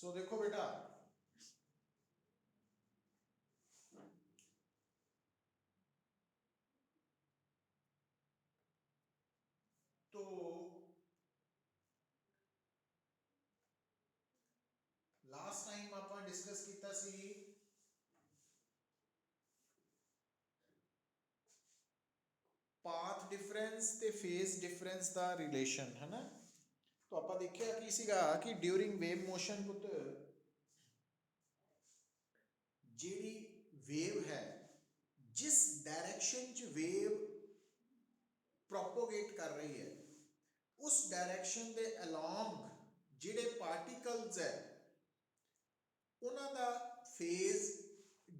सो देखो बेटा, तो लास्ट टाइम ਆਪਾਂ डिस्कस ਕੀਤਾ ਸੀ पाथ डिफरेंस ते फेज डिफरेंस ਦਾ रिलेशन है ना। तो ਆਪਾਂ ਦੇਖਿਆ ਕੀ ਸੀਗਾ ਕਿ ਡਿਊਰਿੰਗ ਵੇਵ ਮੋਸ਼ਨ ਪੁੱਤ ਜਿਹੜੀ ਵੇਵ ਹੈ जिस डायरेक्शन च वेव प्रोपोगेट कर रही है उस डायरेक्शन के अलोंग जिहड़े पार्टिकल्स है उन्हों का फेज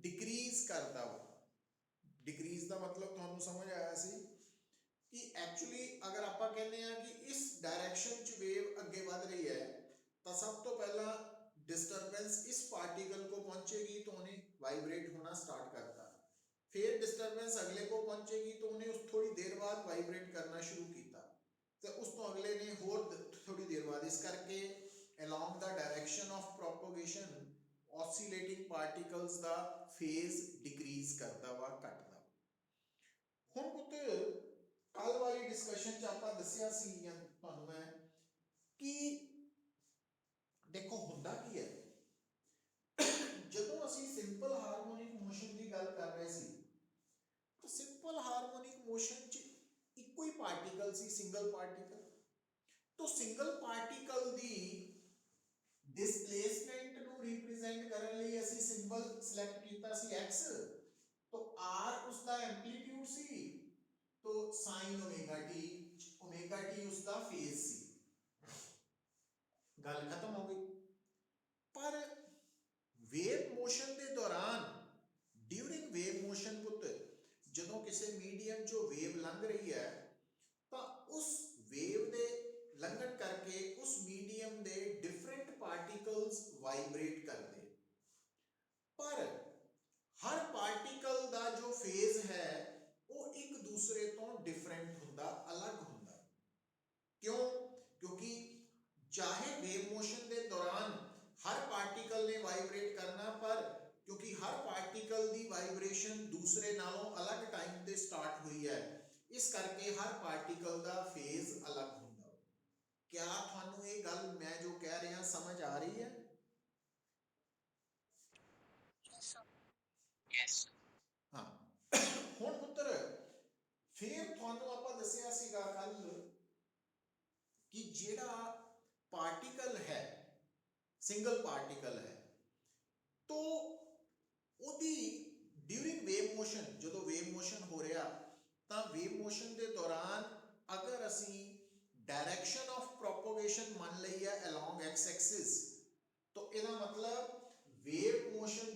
डिक्रीज करता वा। डिक्रीज का मतलब तुहानू समझ आया सी कि एक्चुअली अगर आप कहने हैं कि इस डायरेक्शन च वेव अगे बढ़ रही है तो सब तो पहला डिस्टरबेंस इस पार्टिकल को पहुंचेगी तो उन्हें वाइब्रेट होना स्टार्ट करता, फिर डिस्टरबेंस अगले को पहुंचेगी तो उन्हें उस थोड़ी देर बाद वाइब्रेट करना शुरू किया, तो उस तो अगले ने होर थोड़ी देर बाद, इस करके along the direction of propagation oscillating particles दा फेज डिक्रीज करता वा, घटदा। हुण पुत्त कल वाली डिस्कशन च आपां दस्सिया सी तुहानू मैं कि देखो हुंदा की है, जदों असीं सिंपल हारमोनिक मोशन की गल कर रहे सी तो सिंपल हारमोनिक मोशन च इको ही पार्टिकल सी, सिंगल पार्टिकल। तो सिंगल पार्टिकल दी डिस्प्लेसमेंट नू रिप्रेजेंट करने लई असीं सिंबल सिलेक्ट कीता सी x, तो r उसका एम्पलीट्यूड सी, तो साइन ओमेगा टी उसका फेज सी। गल खत्म हो गई। पर वेव मोशन के दौरान ड्यूरिंग वेव मोशन पुत्र जदों किसी मीडियम चो वेव लंघ रही है तो उस वेव दे लंघन करके उस medium they different particles vibrate करते, पर हर पार्टिकल दा जो फेज है वो एक दूसरे तो डिफरेंट हुंदा, अलग हुंदा। क्यों? क्योंकि चाहे वेव मोशन के दौरान हर पार्टिकल ने वाइब्रेट करना, पर क्योंकि हर पार्टिकल की वाइब्रेशन दूसरे नालों अलग टाइम से स्टार्ट हुई है, इस करके हर पार्टिकल का फेज अलग होंदा। क्या थानू ये गल मैं जो कह रहा समझ आ रही है? हाँ। हुण पुत्र फिर थानू आपां दस्सिया सीगा कल कि जिहड़ा पार्टिकल है सिंगल पार्टिकल है, तो ਉਹਦੀ ड्यूरिंग वेव मोशन जो वेव मोशन हो रहा तो वेव मोशन के दौरान अगर असी डायरेक्शन ऑफ प्रोपोगेशन मान ली है अलोंग एक्स एक्सिस, तो इसका मतलब वेव मोशन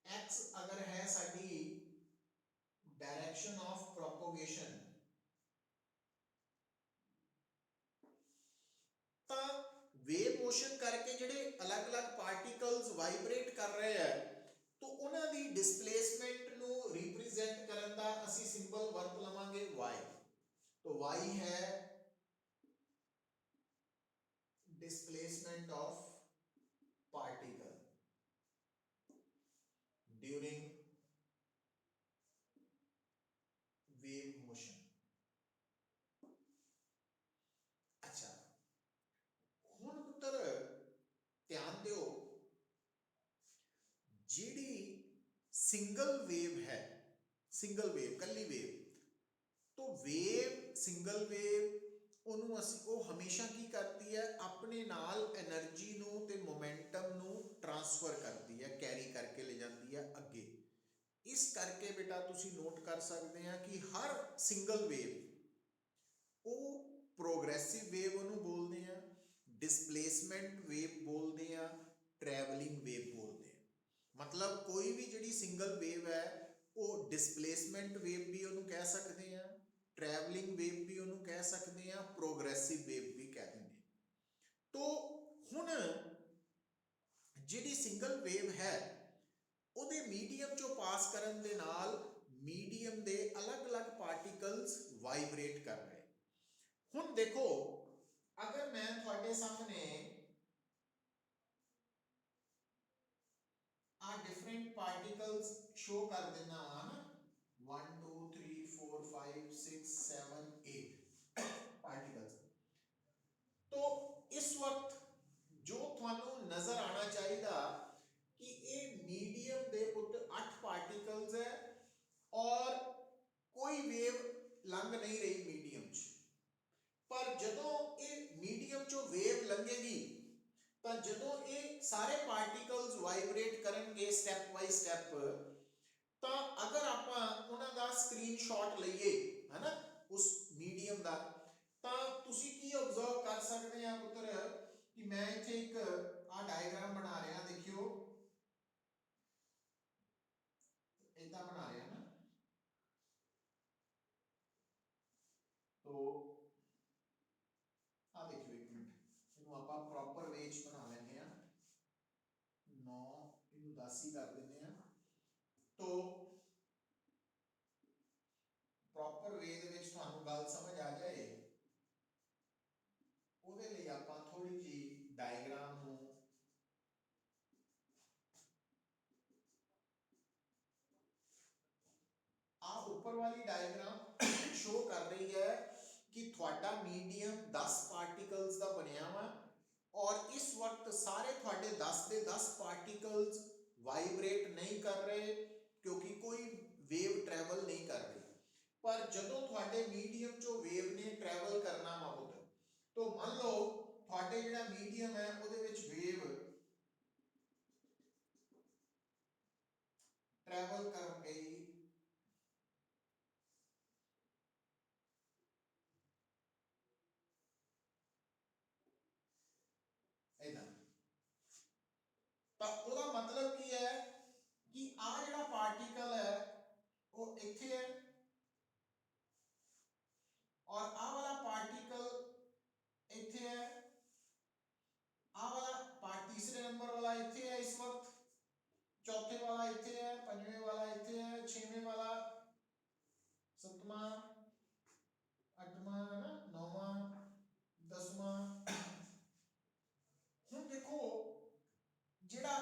एक्स अगर है साडी डायरेक्शन ऑफ प्रोपोगेशन, तो वेव मोशन करके जिहड़े अलग अलग पार्टिकल्स वाइब्रेट कर रहे हैं तो उन्हां दी डिस्प्लेसमेंट नू रिप्रेजेंट करन दा असी सिंबल वर्त लवांगे y। तो y है displacement of particle during wave motion. अच्छा, हुण पुत्र ध्यान दिओ, जिहड़ी सिंगल वेव है, सिंगल वेव कल्ली वेव, तो वेव सिंगल वेव ਉਹਨੂੰ ਅਸੀਂ ਉਹ ਹਮੇਸ਼ਾ ਕੀ ਕਰਦੀ ਹੈ ਆਪਣੇ ਨਾਲ એનર્ਜੀ ਨੂੰ ਤੇ ਮੋਮੈਂਟਮ ਨੂੰ ਟ੍ਰਾਂਸਫਰ ਕਰਦੀ ਹੈ, ਕੈਰੀ ਕਰਕੇ ਲੈ ਜਾਂਦੀ ਹੈ ਅੱਗੇ। ਇਸ ਕਰਕੇ ਬੇਟਾ ਤੁਸੀਂ ਨੋਟ ਕਰ ਸਕਦੇ ਆ ਕਿ ਹਰ ਸਿੰਗਲ ਵੇਵ ਉਹ ਪ੍ਰੋਗਰੈਸਿਵ ਵੇਵ ਉਹਨੂੰ ਬੋਲਦੇ ਆ, डिस्प्लेसमेंट वेव बोलते हैं, ट्रैवलिंग वेव बोलते हैं। मतलब कोई भी जी सिंगल वेव है वो डिस्प्लेसमेंट वेव भी उन्होंने कह सकते हैं, ट्रैवलिंग वेव भी उन्होंने कह सकते हैं, प्रोग्रेसिव वेव भी कह देंगे। तो हुण जी सिंगल वेव है उहदे मीडियम चो पास करन दे नाल मीडियम दे अलग अलग पार्टिकल्स वाइब्रेट कर रहे। हुण देखो अगर मैं थोड़े सामने आ डिफरेंट पार्टिकल्स शो कर देना वा ना 1 2 3 4 5 6 7 8 पार्टिकल्स, तो इस वक्त जो थानू नजर आना चाहिए कि ये मीडियम दे उत्ते 8 पार्टिकल्स है और कोई वेव लंघ नहीं रही मीडियम च, पर जदों ये मीडियम चो वेव लंघेगी तो जदों ये सारे पार्टिकल्स वाइब्रेट करेंगे स्टेप बाय स्टेप, तो अगर आपां उन्हां दा स्क्रीनशॉट लईए है ना उस मीडियम दा, तो तुसी की ऑब्जर्व कर सकते हैं पुत्र कि मैं इत्थे एक आ डायग्राम बना रहा, देखियो इतना बना रहा ना, तो आ देखियो एक मिनट इनू आपां प्रॉपर वे च बना लेंगे हैं 9 इनू 10 ही कर देंगे हैं, तो प्रॉपर वे दे विच तुहानू गल समझ आ जाए ਉਹਦੇ ਲਈ ਆਪਾਂ ਥੋੜੀ ਜੀ ਡਾਇਗਰਾਮ ਨੂੰ ਆ ਉੱਪਰ ਵਾਲੀ ਡਾਇਗਰਾਮ ਸ਼ੋ ਕਰ ਰਹੀ ਹੈ कि ਤੁਹਾਡਾ मीडियम 10 पार्टिकल्स ਦਾ ਬਣਿਆ ਵਾ और इस वक्त सारे ਤੁਹਾਡੇ 10 ਦੇ 10 पार्टिकल्स वाइब्रेट नहीं कर रहे क्योंकि कोई वेव ट्रैवल नहीं कर रही, पर ਜਦੋਂ ਤੁਹਾਡੇ मीडियम ਚੋਂ वेव ने ट्रैवल करना ਵਾ ਪੁੱਤ, तो मान लो ਤੁਹਾਡੇ ਜਿਹੜਾ मीडियम है ਉਹਦੇ ਵਿੱਚ वेव ट्रैवल कर गई इधर, तो ਉਹਦਾ मतलब ਕੀ है कि आ ਜਿਹੜਾ पार्टिकल है वो ਇੱਥੇ है और आ वाला पार्टिकल ਇੱਥੇ है, आ वाला तीसरे नंबर वाला ਇੱਥੇ है इस वक्त, चौथे वाला ਇੱਥੇ है, पंजवें वाला ਇੱਥੇ है, छेवें वाला सतवां अठवां है ना नौवां 10वां। ਹੁਣ ਦੇਖੋ ਜਿਹੜਾ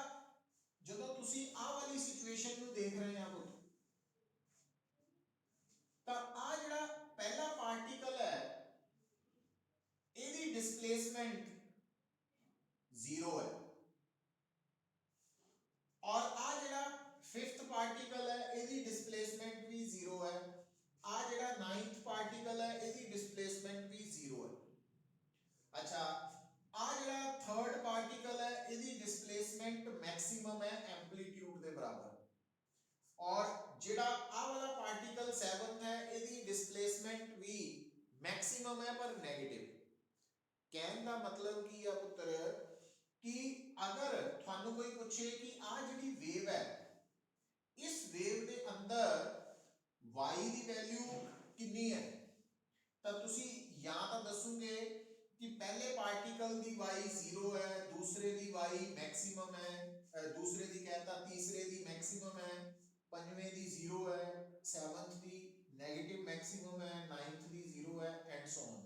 ਜਦੋਂ ਤੁਸੀਂ ਆ ਵਾਲੀ ਸਿਚੁਏਸ਼ਨ ਨੂੰ ਦੇਖ ਰਹੇ ਆ ਪੁੱਤ, ਤਾਂ ਆ ਜਿਹੜਾ ਪਹਿਲਾ ਪਾਰਟੀਕਲ ਹੈ ਇਹਦੀ डिस्प्लेसमेंट 0 है और आ ਜਿਹੜਾ फिफ्थ पार्टिकल है ਇਹਦੀ डिस्प्लेसमेंट भी 0 है, आ ਜਿਹੜਾ नाइन्थ पार्टिकल है ਇਹਦੀ डिस्प्लेसमेंट भी 0 है। अच्छा आ ਜਿਹੜਾ थर्ड पार्टिकल है ਇਹਦੀ डिस्प्लेसमेंट मैक्सिमम है एम्पलीट्यूड ਦੇ बराबर, और ਜਿਹੜਾ आ वाला पार्टिकल 7th है ਇਹਦੀ डिस्प्लेसमेंट भी मैक्सिमम है पर नेगेटिव। कहने का मतलब की है पुत्र कि अगर थानू कोई पूछे कि आ जिहड़ी वेव है इस वेव के अंदर y की वैल्यू कितनी है, तो तुसी या तो दसोगे कि पहले पार्टिकल की y 0 है, दूसरे की y मैक्सिमम है, दूसरे की कहता तीसरे की मैक्सिमम है, पंजवें की 0 है, 7th की नेगेटिव मैक्सिमम है, 9th की 0 है एंड सो ऑन।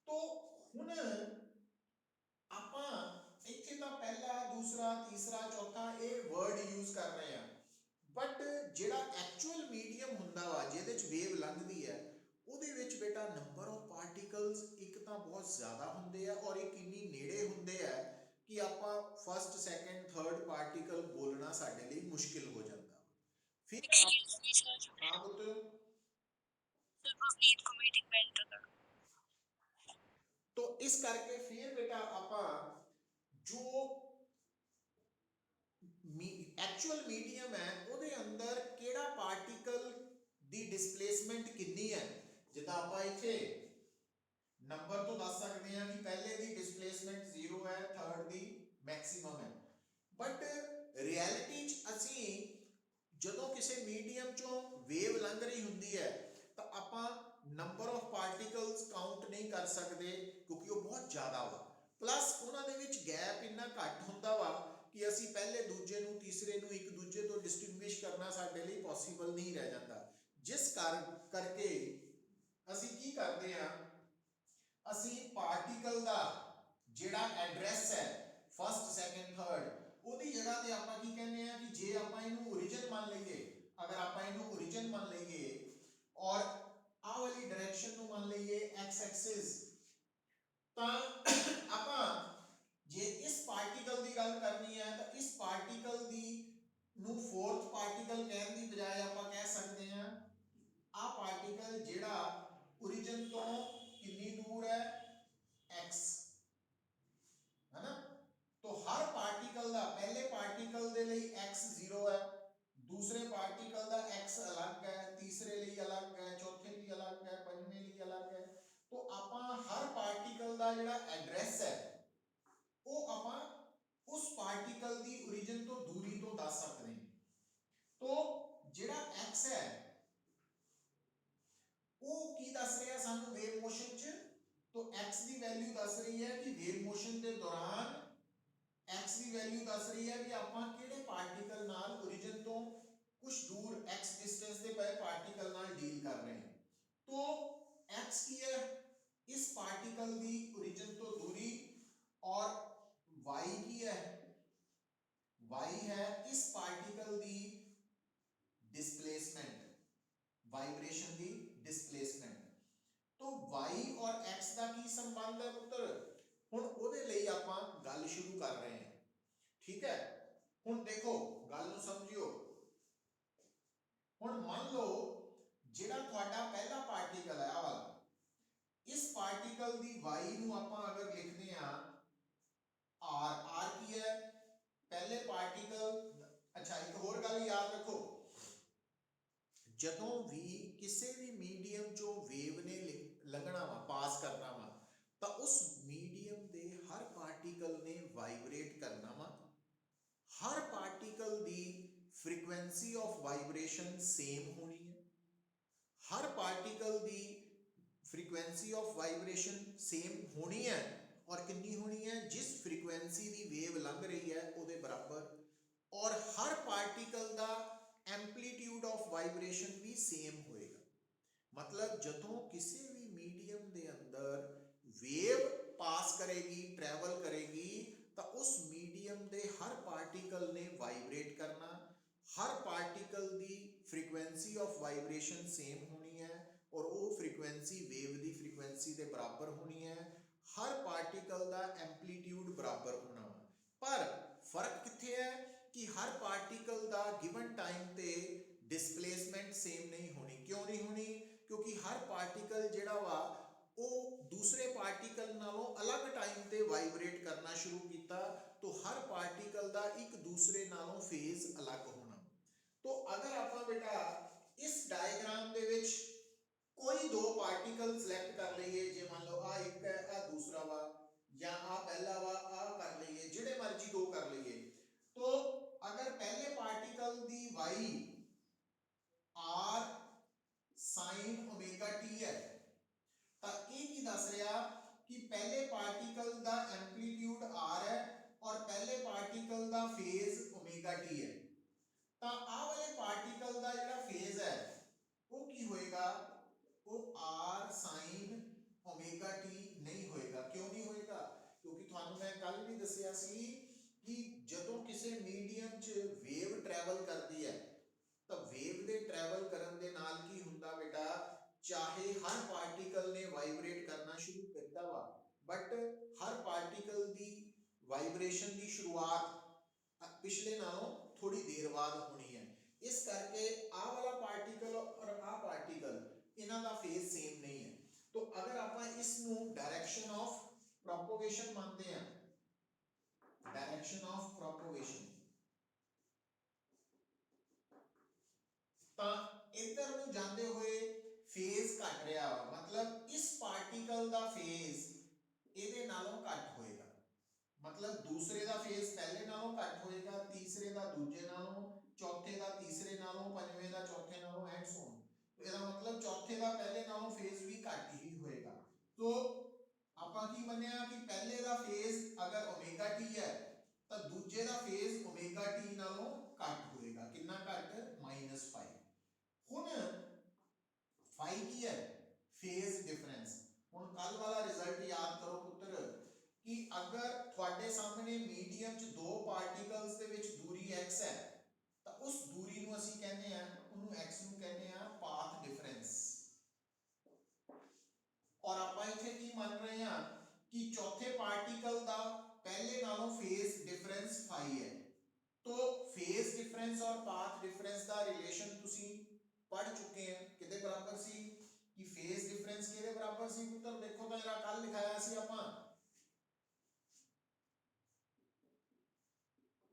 तो हुण ਆਪਾਂ ਇੱਥੇ ਤਾਂ ਪਹਿਲਾ ਦੂਸਰਾ ਤੀਸਰਾ ਚੌਥਾ ਇਹ ਵਰਡ ਯੂਜ਼ ਕਰ ਰਹੇ ਆ, ਬਟ ਜਿਹੜਾ ਐਕਚੁਅਲ ਮੀਡੀਅਮ ਹੁੰਦਾ ਵਾ ਜਿਹਦੇ ਵਿੱਚ ਵੇਵ ਲੰਘਦੀ ਹੈ ਉਹਦੇ ਵਿੱਚ ਬੇਟਾ ਨੰਬਰ ਆਫ ਪਾਰਟੀਕਲਸ ਇੱਕ ਤਾਂ ਬਹੁਤ ਜ਼ਿਆਦਾ ਹੁੰਦੇ ਆ ਔਰ ਇਹ ਕਿੰਨੀ ਨੇੜੇ ਹੁੰਦੇ ਆ ਕਿ ਆਪਾਂ ਫਸਟ ਸੈਕੰਡ ਥਰਡ ਪਾਰਟੀਕਲ ਬੋਲਣਾ ਸਾਡੇ ਲਈ ਮੁਸ਼ਕਿਲ ਹੋ ਜਾਂਦਾ। ਫਿਰ ਹਾਂ ਪੁੱਤ तो इस करके फिर बेटा आपा जो एक्चुअल मीडियम है ਉਹਦੇ ਅੰਦਰ ਕਿਹੜਾ ਪਾਰਟੀਕਲ ਦੀ ਡਿਸਪਲੇਸਮੈਂਟ ਕਿੰਨੀ ਹੈ, ਜਿੱਦਾਂ ਆਪਾਂ ਇੱਥੇ ਨੰਬਰ ਤੋਂ ਦੱਸ ਸਕਦੇ ਹਾਂ ਕਿ ਪਹਿਲੇ ਦੀ ਡਿਸਪਲੇਸਮੈਂਟ 0 ਹੈ, ਥਰਡ ਦੀ ਮੈਕਸਿਮਮ ਹੈ, ਬਟ ਰਿਐਲਿਟੀ ਚ ਅਸੀਂ ਜਦੋਂ ਕਿਸੇ ਮੀਡੀਅਮ ਚੋਂ ਵੇਵ ਲੰਘ ਰਹੀ ਹੁੰਦੀ ਹੈ ਤਾਂ ਆਪਾਂ ਨੰਬਰ ਆਫ ਪਾਰਟੀਕਲਸ ਕਾਊਂਟ ਨਹੀਂ ਕਰ ਸਕਦੇ ਕਿਉਂਕਿ ਉਹ ਬਹੁਤ ਜ਼ਿਆਦਾ ਵਾ, ਪਲੱਸ ਉਹਨਾਂ ਦੇ ਵਿੱਚ ਗੈਪ ਇੰਨਾ ਘੱਟ ਹੁੰਦਾ ਵਾ ਕਿ ਅਸੀਂ ਪਹਿਲੇ ਦੂਜੇ ਨੂੰ ਤੀਸਰੇ ਨੂੰ ਇੱਕ ਦੂਜੇ ਤੋਂ ਡਿਸਟਿੰਗੁਇਸ਼ ਕਰਨਾ ਸਾਡੇ ਲਈ ਪੋਸੀਬਲ ਨਹੀਂ ਰਹਿ ਜਾਂਦਾ, ਜਿਸ ਕਰਕੇ ਅਸੀਂ ਕੀ ਕਰਦੇ ਆ ਅਸੀਂ ਪਾਰਟੀਕਲ ਦਾ ਜਿਹੜਾ ਐਡਰੈਸ ਹੈ ਫਸਟ ਸੈਕੰਡ ਥਰਡ ਉਹਦੀ ਜਗ੍ਹਾ ਤੇ ਆਪਾਂ ਕੀ ਕਹਿੰਦੇ ਆ ਕਿ ਜੇ ਆਪਾਂ ਇਹਨੂੰ origin ਮੰਨ ਲਈਏ, ਅਗਰ ਆਪਾਂ ਇਹਨੂੰ origin ਮੰਨ ਲਈਏ ਔਰ ਆਹ ਵਾਲੀ ਡਾਇਰੈਕਸ਼ਨ ਨੂੰ ਮੰਨ ਲਈਏ x ਐਕਸਿਸ, ਤਾਂ ਆਪਾਂ ਜੇ ਇਸ ਪਾਰਟੀਕਲ ਦੀ ਗੱਲ ਕਰਨੀ ਹੈ ਤਾਂ ਇਸ ਪਾਰਟੀਕਲ ਦੀ ਨੂੰ ਫੋਰਥ ਪਾਰਟੀਕਲ ਕਹਿਣ ਦੀ ਬਜਾਏ ਆਪਾਂ ਕਹਿ ਸਕਦੇ ਹਾਂ ਆ ਪਾਰਟੀਕਲ ਜਿਹੜਾ origin ਤੋਂ ਕਿੰਨੀ ਦੂਰ ਹੈ x, है ना। तो हर पार्टिकल का पहले पार्टिकल दे लिए x 0 है, दूसरे पार्टिकल का x अलग है, तीसरे लिए अलग है, चौथे लिए अलग है, पंजवें लिए अलग है। तो आपां हर पार्टिकल का जिहड़ा एड्रेस है वो आपां उस पार्टिकल की ओरिजिन तो दूरी तो दस सकते हैं। तो जिहड़ा x है वो की दस रहा सानू वेव मोशन च, तो x की वैल्यू दस रही है कि वेव मोशन के दौरान x की वैल्यू दस रही है कि आपां किहड़े पार्टिकल नाल ओरिजिन तो कुछ दूर x डिस्टेंस ते पए पार्टिकल नाल डील कर रहे हैं। तो x की है इस पार्टिकल की ओरिजिन तो दूरी और y की है, y है इस पार्टिकल की डिस्प्लेसमेंट, वाइब्रेशन की डिस्प्लेसमेंट। तो y और x का की संबंध है पुत्र, हुण ओदे लई आपां गल शुरू कर रहे हैं, ठीक है। हुण देखो गल नूं समझियो, हुण मान लो जिहड़ा तुहाडा पहला पार्टिकल है आ वाला, इस पार्टिकल दी y नूं आपां अगर लिखदे हां r की है पहले पार्टिकल। अच्छा एक होर गल याद रखो, जदों भी किसी भी मीडियम चो वेव ने लंघना वा पास करना वा तो उस मीडियम दे हर पार्टिकल ने वाइब्रेट करना वा, हर पार्टिकल दी फ्रीक्वेंसी ऑफ वाइब्रेशन सेम होनी है, हर पार्टिकल दी फ्रीक्वेंसी ऑफ वाइब्रेशन सेम होनी है और कितनी होनी है जिस फ्रीक्वेंसी दी वेव लंघ रही है उहदे बराबर, और हर पार्टिकल दा एंप्लीट्यूड ऑफ वाइब्रेशन भी सेम होएगा। मतलब जदों किसी भी मीडियम दे अंदर वेव पास करेगी ट्रैवल करेगी तो उस मीडियम दे हर पार्टिकल ने वाइब्रेट करना, हर पार्टिकल दी फ्रीक्वेंसी ऑफ वाइब्रेशन सेम होनी है और वो फ्रीक्वेंसी वेव दी फ्रीक्वेंसी दे बराबर होनी है, हर पार्टिकल दा एंप्लीट्यूड बराबर होना। पर फर्क कित्थे है कि हर पार्टिकल दा गिवन टाइम ते डिस्प्लेसमेंट सेम नहीं होनी। क्यों नहीं होनी? क्योंकि हर पार्टिकल जिहड़ा वा वो दूसरे पार्टिकल नालों अलग टाइम ते वाइब्रेट करना शुरू किया, तो हर पार्टिकल दा एक दूसरे नालों फेज अलग होना। तो अगर आप बेटा इस डायग्राम दे विच कोई दो पार्टिकल सिलेक्ट कर लीए, जे मान लो आ एक है आ दूसरा वा या आ पहला वा आ कर लीए, जिहड़े मर्जी दो कर लीए। तो अगर पहले पार्टिकल दी y r sin omega t है तो ये की दस रहा कि पहले पार्टिकल दा एंप्लीट्यूड r है और पहले पार्टिकल दा फेज ओमेगा t है। तो आ वाले पार्टिकल दा जिहड़ा फेज है वो की होएगा, वो r sin ओमेगा t नहीं होएगा। क्यों नहीं होएगा? क्योंकि थानू मैं कल भी दसिया सी कि जदों किसी मीडियम च वेव ट्रैवल करती है तो वेव दे ट्रैवल करन दे नाल की हुंदा बेटा, चाहे हर पार्टिकल ने वाइब्रेट करना शुरू किया वा बट हर पार्टिकल दी वाइब्रेशन दी शुरुआत पिछले नालों थोड़ी देर बाद होनी है। इस करके आ वाला पार्टिकल और आ पार्टिकल इन्हां दा फेज सेम नहीं है। तो अगर आप इस नू डायरेक्शन ऑफ प्रोपोगेशन मानते हैं, डायरेक्शन ऑफ प्रोपोगेशन, तो इधर नू जांदे हुए फेज घट रहा वा, मतलब इस पार्टिकल दा फेज इहदे नालों घट होएगा, मतलब दूसरे दा फेज पहले नालों घट होएगा, तीसरे दा दूजे नालों, चौथे दा तीसरे नालों, पंजवें दा चौथे नालों एंड सो ऑन। तो इसका मतलब चौथे दा पहले नालों फेज भी घट ही होएगा। तो आपां की मन्निया कि पहले दा फेज अगर ओमेगा टी है तो दूजे दा फेज ओमेगा टी नालों घट होएगा। कितना घट? -5। हुण फाई की है फेज डिफरेंस। हुण कल वाला रिजल्ट बराबर सी पुत्र देखो तो जरा कल लिखाया सी आपां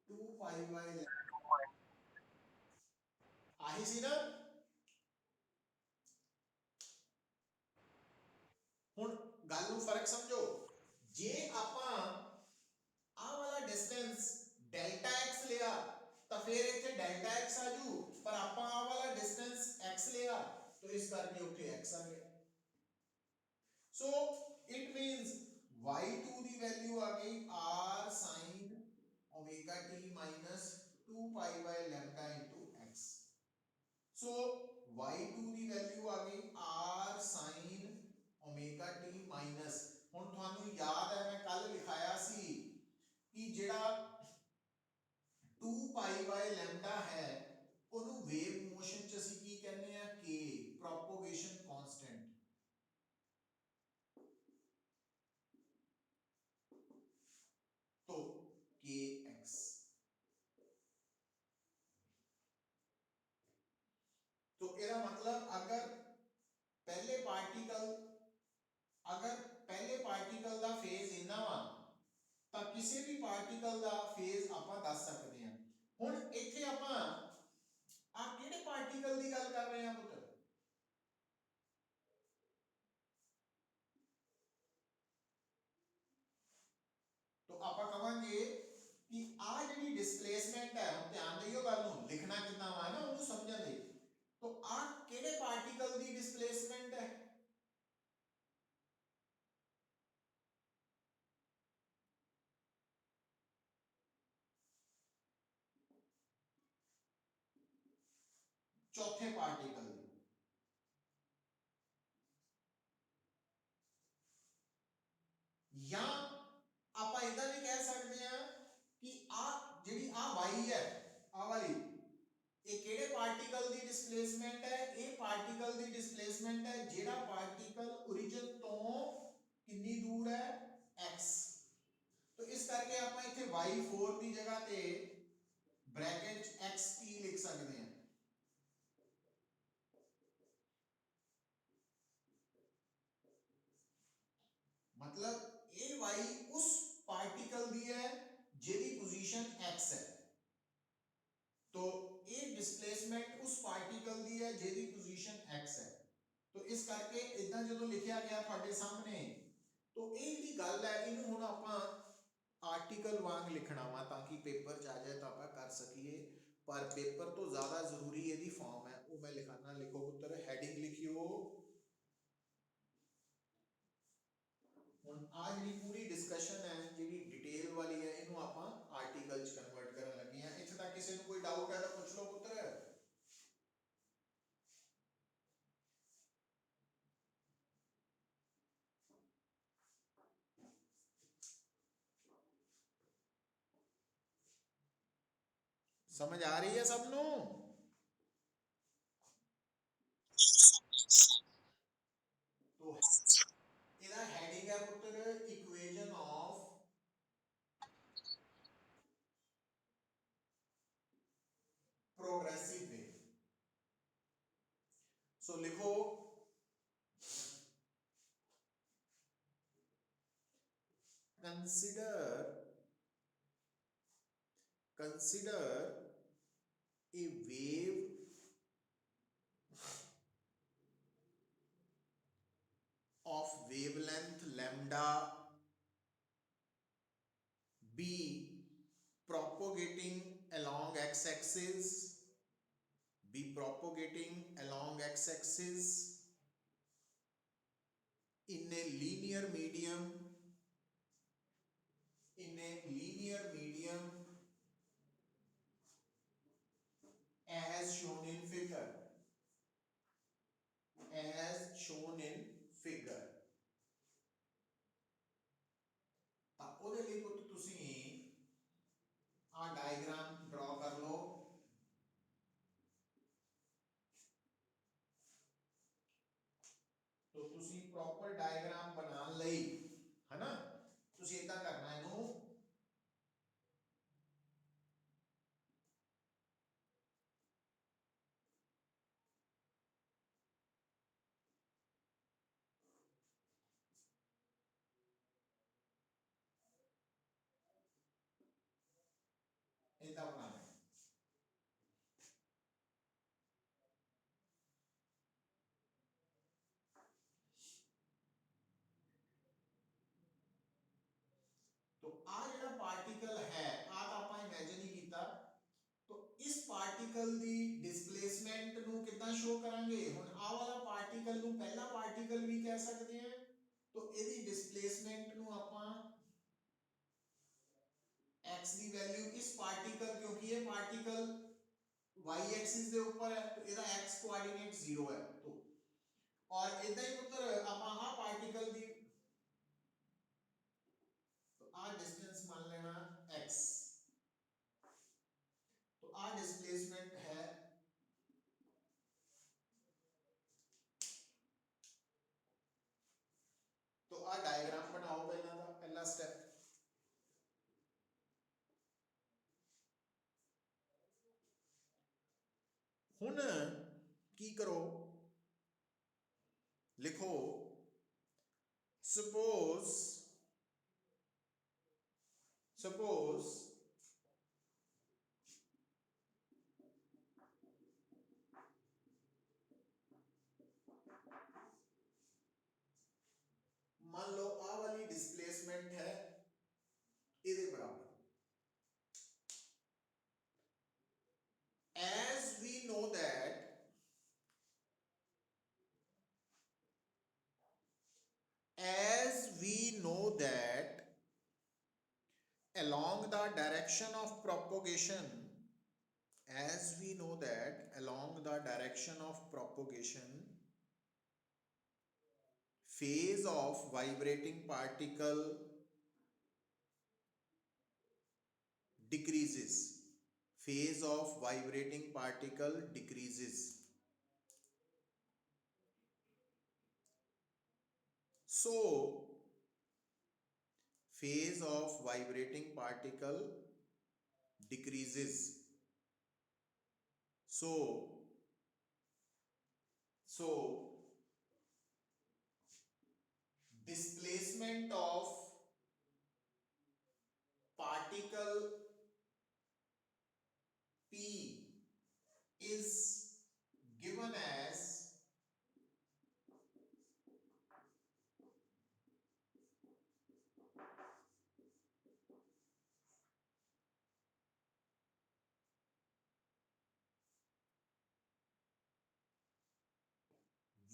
2 पाई बाय आही सी ना। हुण गल नूं फर्क समझो, जे आपां आ वाला डिस्टेंस डेल्टा x लिया तो फिर इत्थे डेल्टा x आजू, पर आपां आ वाला डिस्टेंस x लिया तो इस करके उत्थे x आ गया। सो इट मींस y2 दी वैल्यू आ गई r sin omega t minus 2 pi by lambda into x। So y2 दी वैल्यू आ गई r sin omega t minus, हुण तुहानू याद है मैं कल लिखाया सी कि जेड़ा 2 पाई बाय लैम्डा है ਉਹਨੂੰ वेव मोशन ਚ ਅਸੀਂ ਕੀ ਕਹਿੰਦੇ ਆ k प्रोपोगेशन कांस्टेंट। तो kx, तो ਇਹਦਾ मतलब अगर पहले पार्टिकल ਦਾ ਫੇਜ਼ ਇੰਨਾ ਵਾ ਤਾਂ ਕਿਸੇ ਵੀ ਪਾਰਟੀਕਲ ਦਾ ਫੇਜ਼ ਆਪਾਂ ਦੱਸ ਸਕਦੇ ਹਾਂ। ਹੁਣ ਇੱਥੇ ਆਪਾਂ ਆ ਕਿਹੜੇ ਪਾਰਟੀਕਲ ਦੀ ਗੱਲ ਕਰ ਰਹੇ ਹਾਂ ਪੁੱਤਰ? तो ਆਪਾਂ ਕਵਾਂਗੇ ਕਿ ਆ ਜਿਹੜੀ ਡਿਸਪਲੇਸਮੈਂਟ ਹੈ, ਹੁਣ ਧਿਆਨ ਦਿਓ ਗੱਲ ਨੂੰ, ਲਿਖਣਾ ਕਿੰਨਾ ਵਾ ਨਾ ਉਹਨੂੰ ਸਮਝਣ ਲਈ। तो आ ਕਿਹੜੇ ਪਾਰਟੀਕਲ ਦੀ ਡਿਸਪਲੇਸਮੈਂਟ ਹੈ? चौथे पार्टिकल ਦੀ। ਜਾਂ ਆਪਾਂ ਇਦਾਂ ਵੀ ਕਹਿ ਸਕਦੇ ਆ ਕਿ ਆ ਜਿਹੜੀ ਆ y ਹੈ ਆ ਵਾਲੀ, ਇਹ ਕਿਹੜੇ ਪਾਰਟੀਕਲ ਦੀ ਡਿਸਪਲੇਸਮੈਂਟ ਹੈ? ਇਹ ਪਾਰਟੀਕਲ ਦੀ ਡਿਸਪਲੇਸਮੈਂਟ ਹੈ ਜਿਹੜਾ ਪਾਰਟੀਕਲ ओरिजिन ਤੋਂ ਕਿੰਨੀ ਦੂਰ ਹੈ? x। तो इस करके ਆਪਾਂ ਇੱਥੇ y4 ਦੀ ਜਗ੍ਹਾ ਤੇ ब्रैकेट xt लिख सकते हैं। मतलब ये y उस पार्टिकल दी है जेदी पोजीशन x है, तो ये डिस्प्लेसमेंट उस पार्टिकल दी है जेदी पोजीशन x है। तो इस करके इतना जो लिखा गया ਤੁਹਾਡੇ सामने, तो ये दी गल है इनू हुण आपां आर्टिकल वांग लिखना वा ताकि पेपर च आ जाए तो आप कर सकीए, पर पेपर तो ज्यादा जरूरी यदि फॉर्म है वो मैं लिखाना। लिखो पुत्र, हेडिंग लिखियो। हुण आ जिहड़ी पूरी डिस्कशन है जिहड़ी डिटेल वाली है इनू आपां आर्टिकल च कन्वर्ट करन लगे हैं। इत्थे तक किसी नूं कोई डाउट है तो पूछ लो पुत्र। समझ आ रही है सबनू? तो ਇਹਦਾ ਹੈਡਿੰਗ ਹੈ ਪੁੱਤਰ ਇਕੁਏਸ਼ਨ ਆਫ प्रोग्रेसिव वेव। सो लिखो, consider a wave of wavelength lambda b propagating along x-axis in a linear medium as shown in figure ਤਾਂ ਉਹਦੇ ਲਈ ਪੁੱਤ ਤੁਸੀਂ ਆ डायग्राम ड्रॉ कर लो। तो ਤੁਸੀਂ प्रॉपर डायग्राम बनाने ਲਈ है ना ਤੁਸੀਂ ਇਦਾਂ करना ਇਹਨੂੰ, इदा बनाना है। तो आ ਜਿਹੜਾ ਪਾਰਟੀਕਲ ਹੈ ਆ ਤਾਂ ਆਪਾਂ ਇਮੇਜਿਨ ਹੀ ਕੀਤਾ। तो इस पार्टिकल दी डिस्प्लेसमेंट ਨੂੰ ਕਿੱਦਾਂ ਸ਼ੋ ਕਰਾਂਗੇ? ਹੁਣ ਆ ਵਾਲਾ ਪਾਰਟੀਕਲ ਨੂੰ ਪਹਿਲਾ ਪਾਰਟੀਕਲ ਵੀ ਕਹਿ ਸਕਦੇ ਹਾਂ। तो ਇਹਦੀ डिस्प्लेसमेंट ਨੂੰ ਆਪਾਂ x ਦੀ ਵੈਲਿਊ ਇਸ ਪਾर्टिकल क्योंकि ये पार्टिकल y एक्सिस ਦੇ ਉੱਪਰ ਹੈ तो ਇਹਦਾ x कोऑर्डिनेट 0 है। तो और ਇਦਾਂ ਹੀ ਪੁੱਤਰ ਆਪਾਂ ਆ ਪਾर्टिकल ਦੀ तो आ डिस्टेंस मान लेना x। तो आ डिस्प्लेसमेंट है तो आ डायग्राम बनाओ पहला था पहला स्टेप। हुन की करो लिखो सपोज मान लो आ वाली डिस्प्लेसमेंट है इधे बराबर। as we know that along the direction of propagation phase of vibrating particle decreases so phase of vibrating particle decreases so displacement of particle P is given as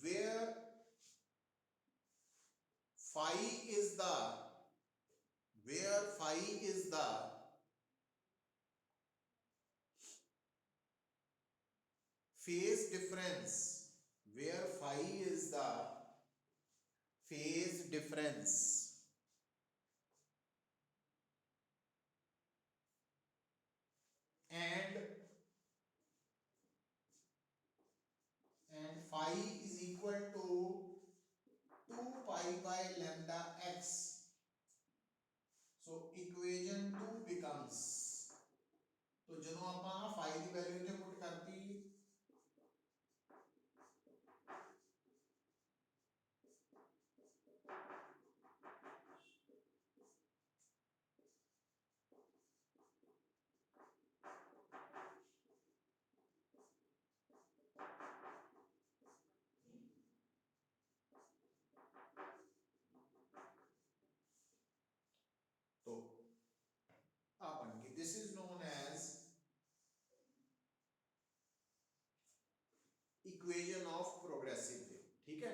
where phi is the phase difference and phi is equal to 2 pi by lambda x. So equation 2 becomes तो ਜਦੋਂ ਆਪਾਂ phi ਦੀ value ਇੱਥੇ ਪੁੱਟ ਕਰਤੀ तो आ बन गई। This is known as equation of progressive wave. ठीक है।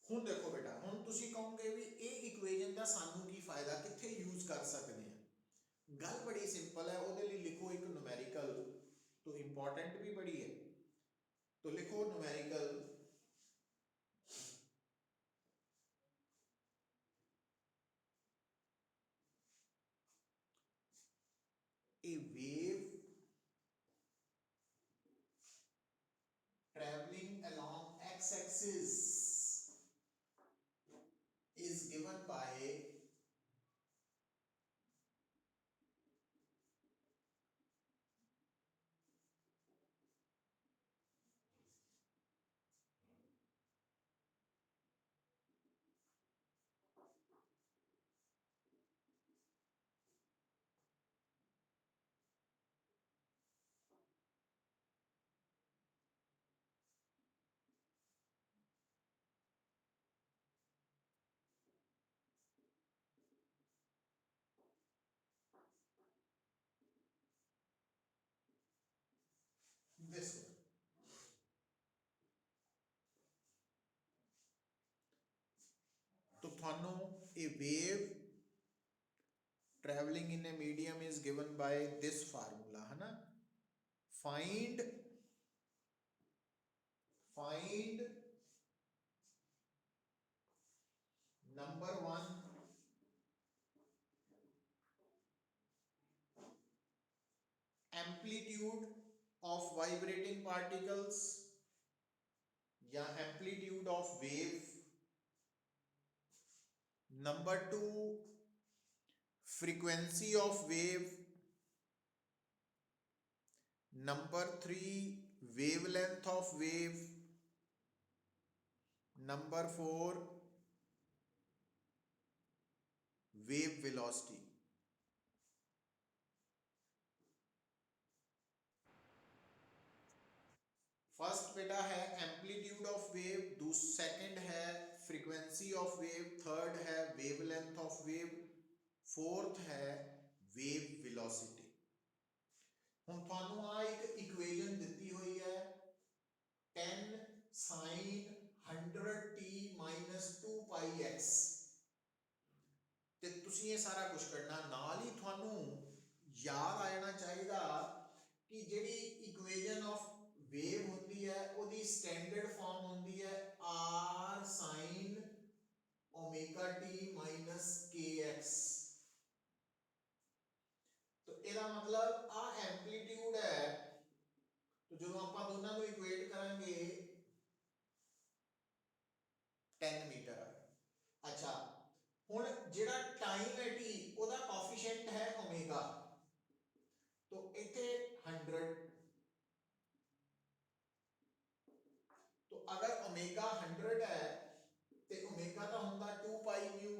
ਹੁਣ ਦੇਖੋ बेटा ਹੁਣ ਤੁਸੀਂ ਕਹੋਗੇ ਵੀ ਇਹ ਇਕੁਏਸ਼ਨ ਦਾ ਸਾਨੂੰ ਕੀ ਫਾਇਦਾ ਕਿੱਥੇ ਯੂਜ਼ ਕਰ ਸਕਦੇ ਹਾਂ। ਗੱਲ ਬੜੀ ਸਿੰਪਲ ਹੈ ਉਹਦੇ ਲਈ ਲਿਖੋ ਇੱਕ ਨੂਮੈਰੀਕਲ तो इंपॉर्टेंट भी बड़ी है। तो लिखो numerical a wave traveling along x-axis is given by थानू a wave travelling in a medium is given by this formula है ना, find number 1 amplitude of vibrating particles या amplitude of wave, number 2 frequency of wave, number 3 wavelength of wave, number 4 wave velocity। First बेटा है amplitude of wave, second है frequency of wave, third है wavelength of wave, fourth है wave velocity. ਹੁਣ ਤੁਹਾਨੂੰ ਆ ਇੱਕ ਇਕੁਏਸ਼ਨ ਦਿੱਤੀ ਹੋਈ ਹੈ 10 sin 100t 2 pi x, ਤੇ ਤੁਸੀਂ ਇਹ ਸਾਰਾ ਕੁਝ ਕਰਨਾ, ਨਾਲ ਹੀ ਤੁਹਾਨੂੰ ਯਾਦ ਆ ਜਾਣਾ ਚਾਹੀਦਾ ਕਿ ਜਿਹੜੀ ਇਕੁਏਸ਼ਨ ਆਫ वेव होती है ਉਹਦੀ स्टैंडर्ड फॉर्म होती है r sin omega t minus kx। तो ਇਹਦਾ मतलब आ एम्पलीट्यूड है, तो ਜਦੋਂ ਆਪਾਂ ਦੋਨਾਂ ਨੂੰ ਇਕੁਏਟ ਕਰਾਂਗੇ 10 मीटर ਆ। अच्छा ਹੁਣ ਜਿਹੜਾ टाइम है t ਉਹਦਾ ਕੋਐਫੀਸ਼ੀਐਂਟ है ओमेगा, तो ਇੱਥੇ 100, तो अगर ओमेगा 100 है तो ओमेगा का होता 2 पाई म्यू,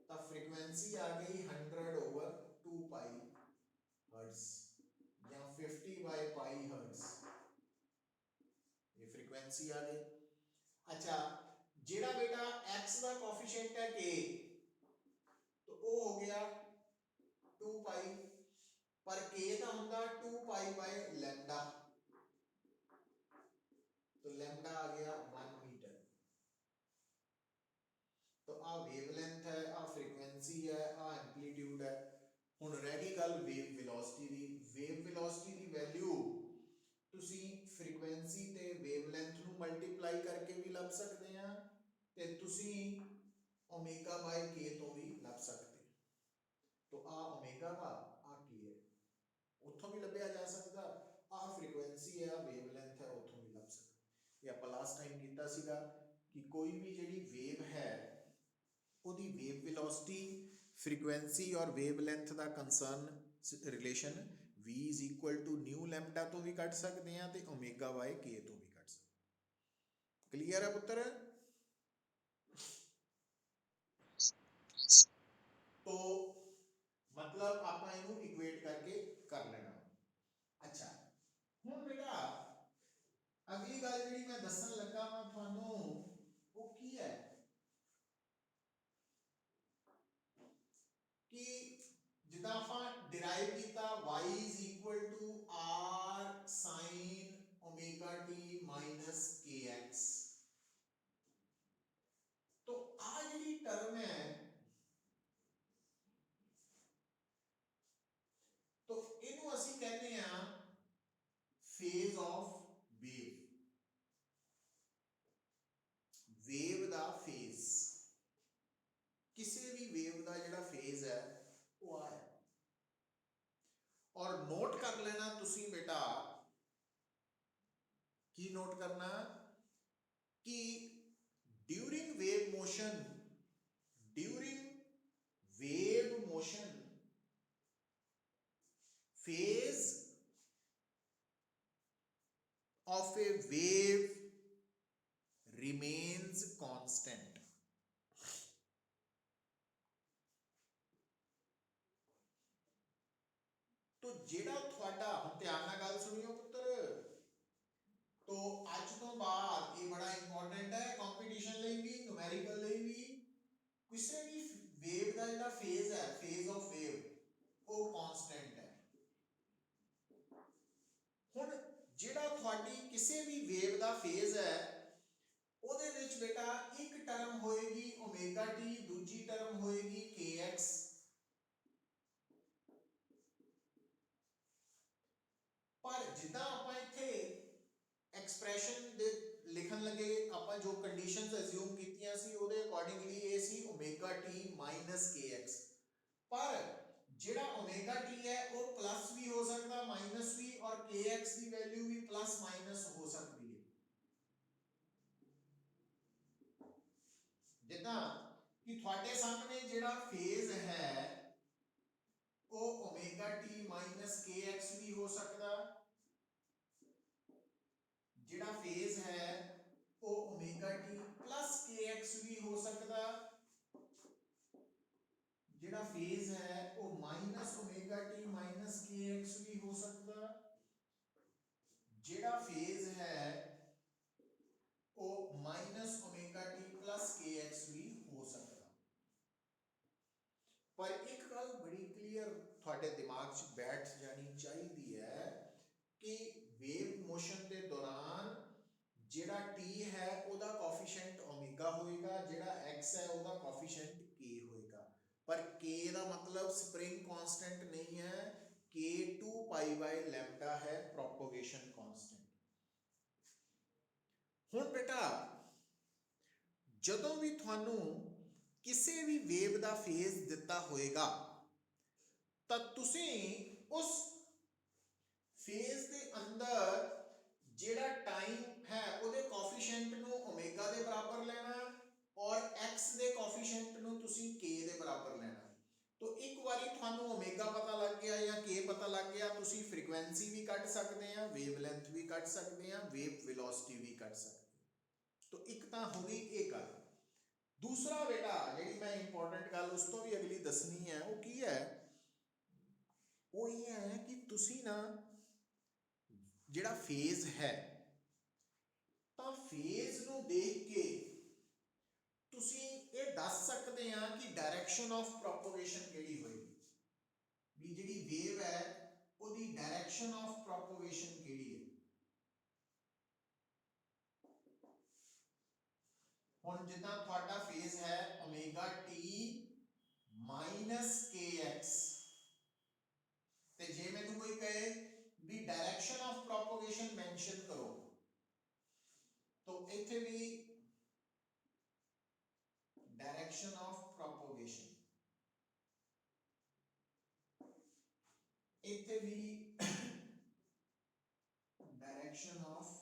तो फ्रीक्वेंसी आ गई 100 ओवर 2 पाई हर्ट्ज या 50 बाय पाई हर्ट्ज, ये फ्रीक्वेंसी आ गई। अच्छा जेड़ा बेटा x का कोएफिशिएंट है k, तो वो हो गया 2 पाई, पर k का होता 2 पाई बाय लैम्डा, तो लैम्डा आ गया 1 मीटर। तो आ वेवलेंथ है, आ फ्रीक्वेंसी है, आ एम्पलीट्यूड है। हुण रह गई गल वेव वेलोसिटी दी। वेव वेलोसिटी दी वैल्यू तुसी फ्रीक्वेंसी ते वेवलेंथ नू मल्टीप्लाई करके भी लभ सकते हैं, ते तुसी ओमेगा बाय के तो भी लभ सकते हैं। तो आ ओमेगा वा, आ के है, उथों भी लभ्या जा सकता। आ फ्रीक्वेंसी है, आ वेवलेंथ है, उथों भी लभ सकते। ये आप लास्ट टाइम कीता सीगा कि कोई भी जिहड़ी वेव है ਉਹਦੀ वेव वेलोसिटी फ्रीक्वेंसी और वेवलेंथ ਦਾ concern relation v is equal to nu lambda तो भी कट सकते हैं तो ओमेगा बाय के तो भी कट सकते। क्लियर है पुत्र? तो मतलब आप इनू इक्वेट करके कर लेना। अच्छा हुण बेटा अगली गल जिहड़ी मैं दसन लगा मैं तुहानू वो की है कि जिदा ਆਪਾਂ डिराइव किया y is equal to r sin omega t minus kx, तो आ जी टर्म है तो इनू असी कहते हैं फेज ऑफ वेव, वेव दा फेज, किसी भी वेव दा जिहड़ा फेज है वो आ है। और नोट कर लेना तुसी बेटा, की नोट करना कि during wave motion phase of a wave remains constant। तो जेड़ा थोड़ा हम ध्यान नाल गल सुनियो पुत्र, तो आज तो बाद ये बड़ा इंपॉर्टेंट है कंपटीशन लई भी न्यूमेरिकल लई भी, किसी भी वेव का जेड़ा फेज है, फेज ऑफ वेव वो कांस्टेंट है। हुण जेड़ा थोड़ी किसी भी वेव का फेज है ਉਹਦੇ ਵਿੱਚ ਬੇਟਾ ਇੱਕ ਟਰਮ ਹੋਏਗੀ ਓਮੇਗਾ ਟੀ, ਦੂਜੀ ਟਰਮ ਹੋਏਗੀ kx। ਪਰ ਜਿੱਦਾਂ ਆਪਾਂ ਇੱਥੇ ਐਕਸਪ੍ਰੈਸ਼ਨ ਦੇ ਲਿਖਣ ਲੱਗੇ, ਆਪਾਂ ਜੋ ਕੰਡੀਸ਼ਨਸ ਅਸਿਊਮ ਕੀਤੀਆਂ ਸੀ ਉਹਦੇ ਅਕੋਰਡਿੰਗਲੀ ਇਹ ਸੀ ਓਮੇਗਾ ਟੀ ਮਾਈਨਸ kx। ਪਰ ਜਿਹੜਾ ਓਮੇਗਾ ਟੀ ਹੈ ਉਹ ਪਲੱਸ ਵੀ ਹੋ ਸਕਦਾ, ਮਾਈਨਸ ਵੀ, ਔਰ kx ਦੀ ਵੈਲਿਊ ਵੀ ਪਲੱਸ ਮਾਈਨਸ ਹੋ ਸਕਦੀ ਹੈ। ਜਿੱਦਾਂ ਕਿ ਤੁਹਾਡੇ ਸਾਹਮਣੇ ਜਿਹੜਾ ਫੇਜ਼ ਹੈ ਉਹ ਓਮੇਗਾ ਟੀ ਮਾਈਨਸ kx ਵੀ ਹੋ ਸਕਦਾ, ਜਿਹੜਾ ਫੇਜ਼ ਹੈ ਉਹ ਓਮੇਗਾ ਟੀ ਪਲੱਸ kx ਵੀ ਹੋ ਸਕਦਾ, ਜਿਹੜਾ ਫੇਜ਼ ਹੈ ਉਹ minus omega T minus kx ਵੀ ਹੋ ਸਕਦਾ, ਜਿਹੜਾ ਫੇਜ਼ ਹੈ ਉਹ minus omega T plus kx ਵੀ ਹੋ ਸਕਦਾ। ਪਰ ਇੱਕ ਗੱਲ ਬੜੀ ਕਲੀਅਰ ਤੁਹਾਡੇ ਦਿਮਾਗ 'ਚ ਬੈਠ ਜਾਣੀ ਚਾਹੀਦੀ ਹੈ ਕਿ ਵੇਵ ਮੋਸ਼ਨ ਦੇ ਦੌਰਾਨ ਜਿਹੜਾ t ਹੈ ਉਹਦਾ ਕੋਐਫੀਸ਼ੀਐਂਟ ਓਮੇਗਾ ਹੋਏਗਾ, ਜਿਹੜਾ x ਹੈ ਉਹਦਾ ਕੋਐਫੀਸ਼ੀਐਂਟ k ਹੋਏਗਾ। ਪਰ k ਦਾ ਮਤਲਬ ਸਪ੍ਰਿੰਗ ਕਾਂਸਟੈਂਟ ਨਹੀਂ ਹੈ, k 2 ਪਾਈ ਬਾਈ ਲੈਮਡਾ ਹੈ ਪ੍ਰੋਪਗੇਸ਼ਨ ਕਾਂਸਟੈਂਟ। ਹੁਣ ਬੇਟਾ ਜਦੋਂ ਵੀ ਤੁਹਾਨੂੰ ਕਿਸੇ ਵੀ ਵੇਵ ਦਾ ਫੇਜ਼ ਦਿੱਤਾ ਹੋਏਗਾ ਤਾਂ ਤੁਸੀਂ ਉਸ ਫੇਜ਼ ਦੇ ਅੰਦਰ ਜਿਹੜਾ ਟਾਈਮ ਹੈ ਉਹਦੇ ਕੋਐਫੀਸ਼ੀਐਂਟ ਨੂੰ ਓਮੇਗਾ ਦੇ ਬਰਾਬਰ ਲੈਣਾ, ਔਰ x ਦੇ ਕੋਐਫੀਸ਼ੀਐਂਟ ਨੂੰ ਤੁਸੀਂ k ਦੇ ਬਰਾਬਰ ਲੈਣਾ। तो एक बारी थानू ओमेगा पता लग गया या के पता लग गया, तुसी फ्रीक्वेंसी भी कट सकते हैं, वेवलेंथ भी कट सकते हैं, वेव वेलोसिटी भी कट सकते हैं। तो एक तो हो गई ये गल। दूसरा बेटा जी मैं इंपॉर्टेंट गल उस तो भी अगली दसनी है, वो की है, वो ये है कि तुसी ना जिहड़ा फेज है तो फेज नू देख के तुसी ये दस सकते हैं कि डायरेक्शन ऑफ प्रोपोगेशन केड़ी होएगी, भी जिहड़ी वेव है उहदी डायरेक्शन ऑफ प्रोपोगेशन केड़ी है। हुण जिद्दां तुहाडा फेज है ओमेगा टी माइनस के एक्स, ते जे मैनूं कोई कहे भी डायरेक्शन ऑफ प्रोपोगेशन मैंशन करो तो इत्थे भी डायरेक्शन ऑफ प्रोपोगेशन, इत्थे भी डायरेक्शन ऑफ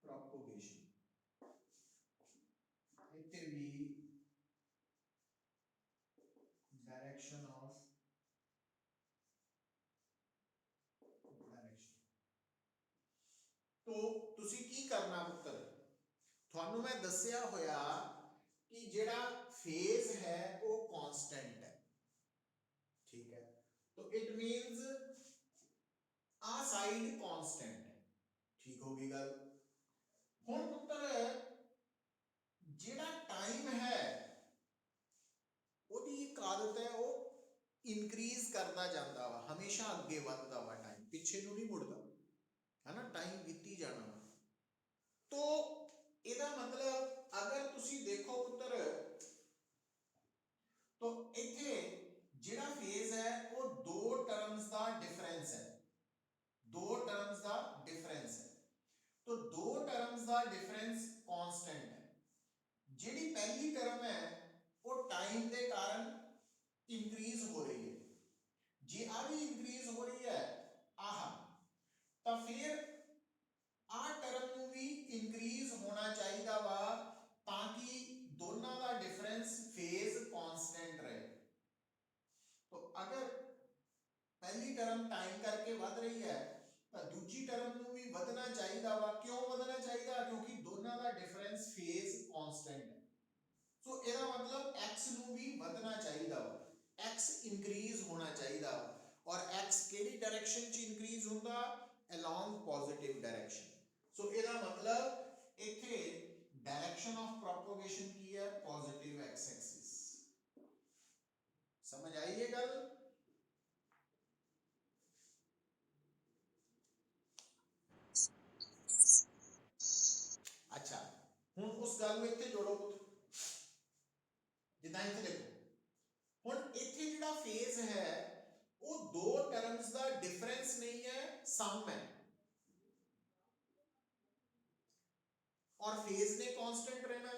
प्रोपोगेशन, इत्थे भी डायरेक्शन ऑफ डायरेक्शन। तो तुसी की करना पुत्र, थानू मैं दसिया होया कि जिहड़ा फेज है वो कांस्टेंट है, ठीक है। तो इट मींस आ साइड कांस्टेंट है, ठीक होगी गल। हुण पुत्र जिहड़ा टाइम है ओदी एक आदत है वो इनक्रीज करता जाता वा, हमेशा अगे वधदा वा, टाइम पिछे नूं नहीं मुड़दा है ना, टाइम बीती जाना। तो ਇਹਦਾ मतलब अगर तुसी देखो पुत्र तो इत्थे जिहड़ा फेज है वो दो टर्म्स का डिफरेंस है, दो टर्म्स का डिफरेंस है। तो दो टर्म्स का डिफरेंस कांस्टेंट है। जिहड़ी पहली टर्म है वो टाइम के कारण इंक्रीज हो रही है, जे आ भी इंक्रीज हो रही है आह, तो फिर आ टर्म नूं भी इंक्रीज होना चाहिए वा ताकि दोनों का डिफरेंस फेज कांस्टेंट रहे। तो अगर पहली टर्म टाइम करके वध रही है तो दूजी टर्म नूं भी वधना चाहिए वा। क्यों वधना चाहिए? क्योंकि दोनों का डिफरेंस फेज कांस्टेंट है। सो इसका मतलब x नूं भी वधना चाहिए वा, x इंक्रीज होना चाहिए वा। और x केड़ी डायरेक्शन च इंक्रीज होंदा? Along positive direction. सो इसका मतलब इत्थे डायरेक्शन ऑफ प्रोपोगेशन की है पॉजिटिव एक्स एक्सिस। समझ आई ये गल? ਗੱਲ ਨੂੰ ਇੱਥੇ ਜੋੜੋ ਪੁੱਤ, ਜਿੱਦਾਂ ਇੱਥੇ ਦੇਖੋ ਹੁਣ ਇੱਥੇ ਜਿਹੜਾ ਫੇਜ਼ ਹੈ ਉਹ ਦੋ ਟਰਮਸ ਦਾ ਡਿਫਰੈਂਸ ਨਹੀਂ ਹੈ, ਸਮ ਹੈ। और फेज ने कांस्टेंट रहना,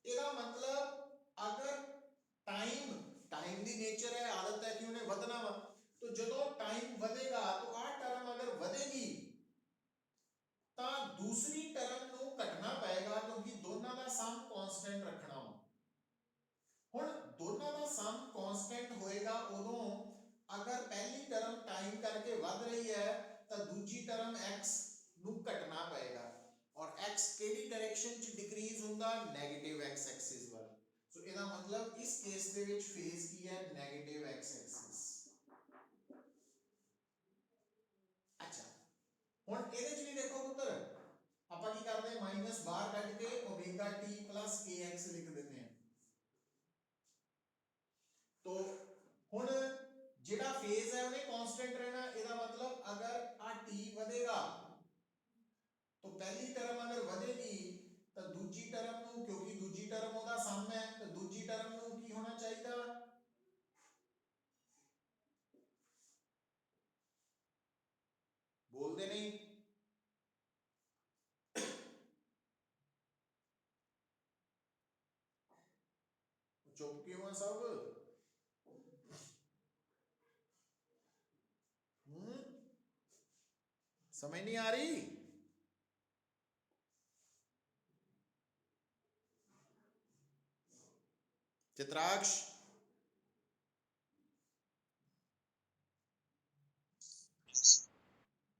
ਇਹਦਾ मतलब अगर टाइम ਦੀ नेचर है, आदत है कि उन्हें ਵਧਣਾ ਵਾ, तो ਜਦੋਂ टाइम ਵਧੇਗਾ तो ਆ टर्म अगर ਵਧੇਗੀ ਤਾਂ दूसरी टर्म ਨੂੰ ਘਟਣਾ ਪਏਗਾ, क्योंकि ਦੋਨਾਂ ਦਾ ਸਮ ਕਾਂਸਟੈਂਟ ਰੱਖਣਾ ਵਾ। ਹੁਣ ਦੋਨਾਂ ਦਾ ਸਮ ਕਾਂਸਟੈਂਟ ਹੋਏਗਾ ਉਦੋਂ अगर पहली टर्म टाइम करके वध रही है तो दूजी टर्म x ਨੂੰ ਘਟਣਾ ਪਏਗਾ, और x केड़ी डायरेक्शन च डिक्रीज ਹੁੰਦਾ, नेगेटिव x एक्सिस ਵੱਲ। सो ਇਹਦਾ मतलब इस केस ਦੇ ਵਿੱਚ फेज ਕੀ ਹੈ, नेगेटिव x एक्सिस। अच्छा ਹੁਣ ਇਹਦੇ ਚ ਵੀ ਦੇਖੋ ਪੁੱਤਰ, ਆਪਾਂ ਕੀ ਕਰਦੇ ਹਾਂ, ਮਾਈਨਸ ਬਾਹਰ ਕੱਢ ਕੇ ओमेगा t plus kx ਲਿਖ ਦਿੰਦੇ ਹਾਂ। तो ਹੁਣ ਜਿਹੜਾ फेज है ਉਹਨੇ कांस्टेंट रहना, ਇਹਦਾ मतलब अगर आ t ਵਧੇਗਾ तो पहली टर्म अगर ਵਧੇਗੀ तो दूजी टर्म ਨੂੰ, क्योंकि दूजी टर्म ਉਹਦਾ ਸਮ ਹੈ, तो दूजी टर्म ਨੂੰ ਕੀ ਹੋਣਾ ਚਾਹੀਦਾ, बोलते नहीं, चुप क्यों है सब, समझ नहीं आ रही। चित्राक्ष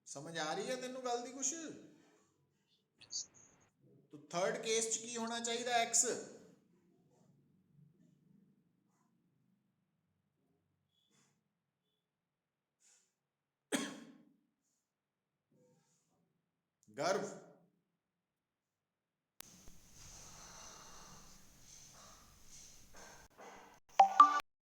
समझ आ रही है तेनू गल दी कुछ, तो थर्ड केस च की होना चाहिए, एक्स। गर्व